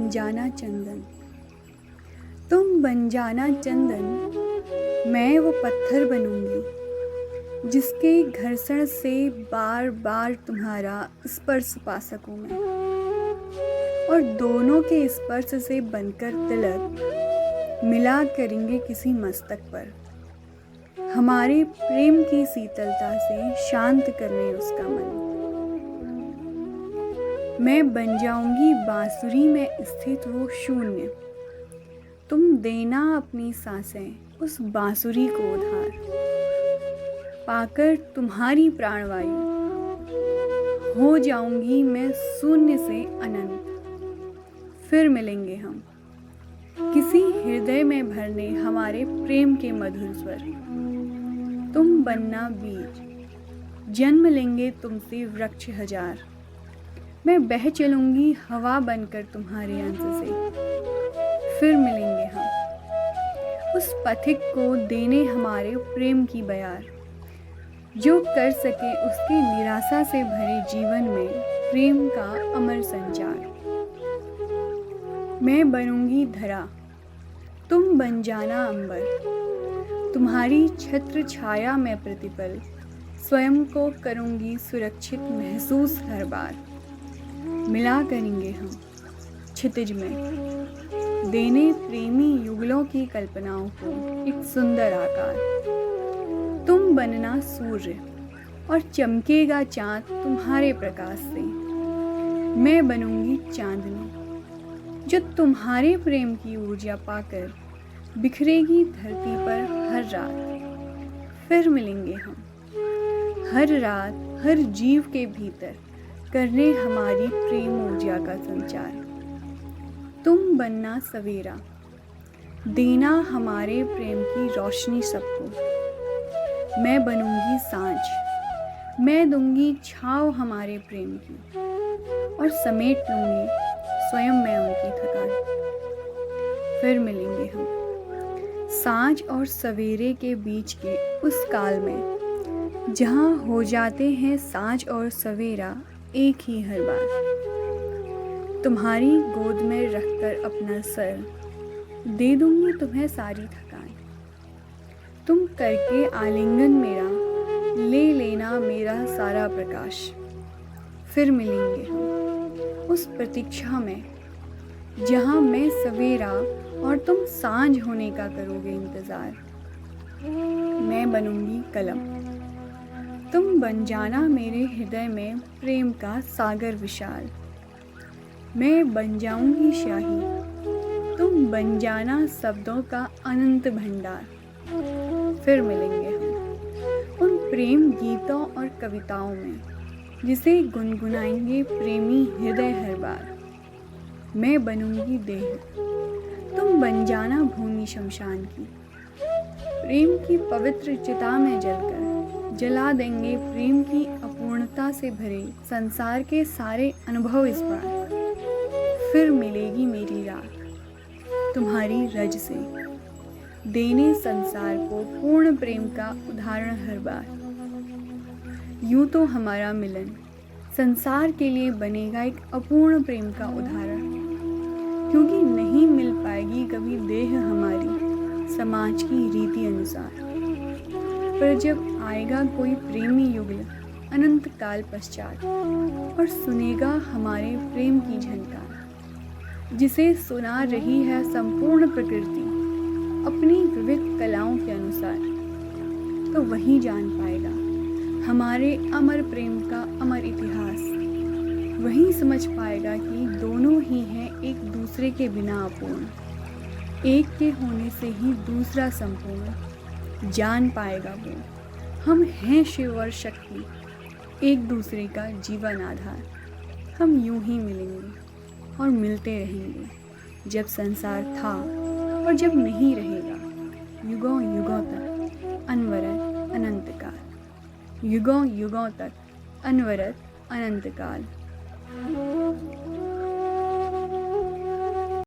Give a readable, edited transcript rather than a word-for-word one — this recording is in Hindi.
बन जाना चंदन, तुम बन जाना चंदन, मैं वो पत्थर बनूंगी जिसके घर्षण से बार बार तुम्हारा स्पर्श पा सकूं मैं, और दोनों के स्पर्श से बनकर तिलक मिला करेंगे किसी मस्तक पर, हमारे प्रेम की शीतलता से शांत करने उसका मन। मैं बन जाऊंगी बांसुरी में स्थित वो शून्य, तुम देना अपनी सांसें उस बांसुरी को उधार, पाकर तुम्हारी प्राणवायु हो जाऊंगी मैं शून्य से अनंत। फिर मिलेंगे हम किसी हृदय में भरने हमारे प्रेम के मधुर स्वर, तुम बनना बीज, जन्म लेंगे तुमसे वृक्ष हजार, मैं बह चलूंगी हवा बनकर तुम्हारे अंश से। फिर मिलेंगे हम उस पथिक को देने हमारे प्रेम की बयार, जो कर सके उसके निराशा से भरे जीवन में प्रेम का अमर संचार। मैं बनूंगी धरा, तुम बन जाना अंबर, तुम्हारी छत्र छाया में प्रतिपल स्वयं को करूंगी सुरक्षित महसूस हर बार। मिला करेंगे हम क्षितिज में, देने प्रेमी युगलों की कल्पनाओं को एक सुंदर आकार। तुम बनना सूर्य और चमकेगा चाँद तुम्हारे प्रकाश से, मैं बनूंगी चांदनी जो तुम्हारे प्रेम की ऊर्जा पाकर बिखरेगी धरती पर हर रात। फिर मिलेंगे हम हर रात हर जीव के भीतर करने हमारी प्रेम ऊर्जा का संचार। तुम बनना सवेरा, देना हमारे प्रेम की रोशनी सबको, मैं बनूंगी सांझ, मैं दूंगी छाँव हमारे प्रेम की, और समेट लूंगी स्वयं मैं उनकी थकान। फिर मिलेंगे हम सांझ और सवेरे के बीच के उस काल में, जहाँ हो जाते हैं सांझ और सवेरा एक ही हर बार। तुम्हारी गोद में रखकर अपना सर दे दूंगी तुम्हें सारी थकान, तुम करके आलिंगन मेरा ले लेना मेरा सारा प्रकाश। फिर मिलेंगे हम उस प्रतीक्षा में, जहाँ मैं सवेरा और तुम सांझ होने का करोगे इंतज़ार। मैं बनूंगी कलम, तुम बन जाना मेरे हृदय में प्रेम का सागर विशाल, मैं बन जाऊंगी शाही, तुम बन जाना शब्दों का अनंत भंडार। फिर मिलेंगे हम उन प्रेम गीतों और कविताओं में, जिसे गुनगुनाएंगे प्रेमी हृदय हर बार। मैं बनूंगी देह, तुम बन जाना भूमि शमशान की, प्रेम की पवित्र चिता में जलकर जला देंगे प्रेम की अपूर्णता से भरे संसार के सारे अनुभव इस बार। फिर मिलेगी मेरी रात तुम्हारी रज से, देने संसार को पूर्ण प्रेम का उदाहरण हर बार। यूं तो हमारा मिलन संसार के लिए बनेगा एक अपूर्ण प्रेम का उदाहरण, क्योंकि नहीं मिल पाएगी कभी देह हमारी समाज की रीति अनुसार। पर जब आएगा कोई प्रेमी युगल अनंत काल पश्चात और सुनेगा हमारे प्रेम की झनकार, जिसे सुना रही है संपूर्ण प्रकृति अपनी विविध कलाओं के अनुसार, तो वही जान पाएगा हमारे अमर प्रेम का अमर इतिहास। वही समझ पाएगा कि दोनों ही हैं एक दूसरे के बिना अपूर्ण, एक के होने से ही दूसरा संपूर्ण। जान पाएगा वो हम हैं शिव और शक्ति, एक दूसरे का जीवन आधार। हम यूं ही मिलेंगे और मिलते रहेंगे, जब संसार था और जब नहीं रहेगा, युगों युगों तक अनवरत अनंत काल, युगों युगों तक अनवरत अनंत काल।